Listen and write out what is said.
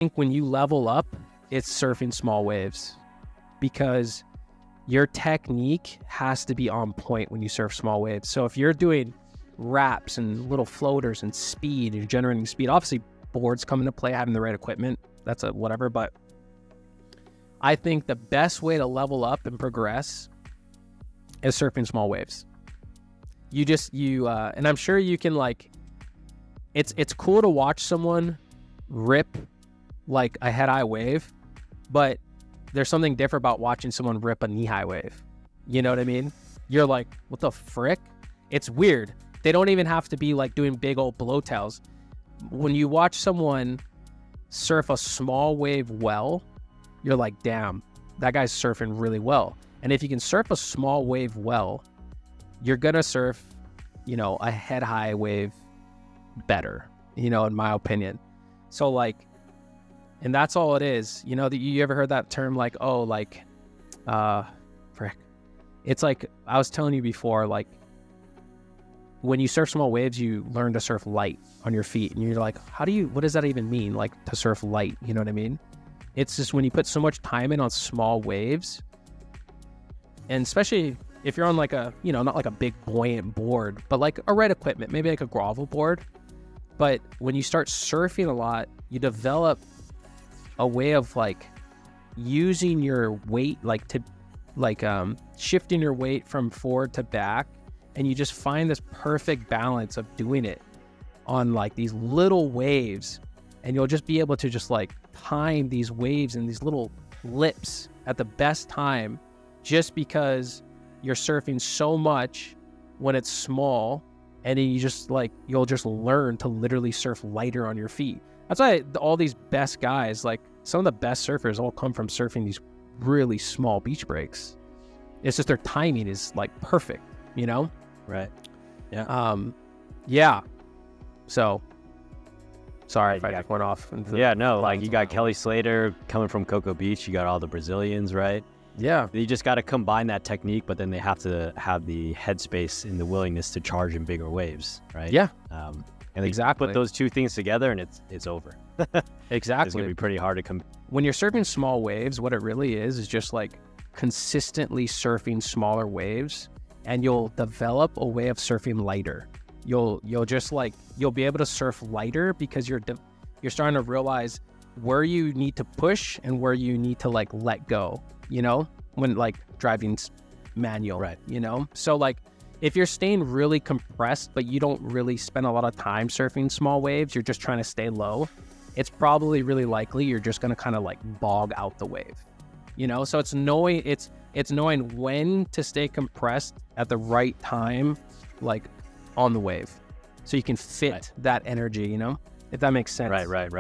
think when you level up, it's surfing small waves, because your technique has to be on point when you surf small waves. So if you're doing wraps and little floaters and speed, and you're generating speed, obviously boards come into play, having the right equipment, that's a whatever. But I think the best way to level up and progress is surfing small waves. And I'm sure you can, like, it's cool to watch someone rip like a head-high wave, but there's something different about watching someone rip a knee-high wave. You know what I mean? You're like, what the frick? It's weird. They don't even have to be like doing big old blowtails. When you watch someone surf a small wave well, you're like, damn, that guy's surfing really well. And if you can surf a small wave well, you're gonna surf, a head-high wave better, in my opinion. So like, and that's all it is. You ever heard that term, like, frick. It's like, I was telling you before, like, when you surf small waves, you learn to surf light on your feet. And you're like, what does that even mean? Like, to surf light, you know what I mean? It's just when you put so much time in on small waves, and especially if you're on like a, not like a big buoyant board, but like a right equipment, maybe like a grovel board. But when you start surfing a lot, you develop a way of like using your weight, shifting your weight from forward to back. And you just find this perfect balance of doing it on like these little waves. And you'll just be able to just like time these waves and these little lips at the best time, just because you're surfing so much when it's small. And then you'll just learn to literally surf lighter on your feet. That's why all these best guys, like some of the best surfers, all come from surfing these really small beach breaks. It's just their timing is like perfect, Right. Yeah. Yeah. So, sorry if I went off. You got Kelly Slater coming from Cocoa Beach. You got all the Brazilians, right? Yeah. You just got to combine that technique, but then they have to have the headspace and the willingness to charge in bigger waves, right? Yeah. And exactly. Put those two things together, and it's over. Exactly. It's going to be pretty hard to come. When you're surfing small waves, what it really is just like consistently surfing smaller waves, and you'll develop a way of surfing lighter. You'll be able to surf lighter because you're starting to realize where you need to push and where you need to like let go, when like driving manual, right? So like, if you're staying really compressed, but you don't really spend a lot of time surfing small waves, you're just trying to stay low, it's probably really likely you're just going to kind of like bog out the wave, So it's knowing when to stay compressed at the right time, like on the wave, so you can fit that energy, if that makes sense. Right.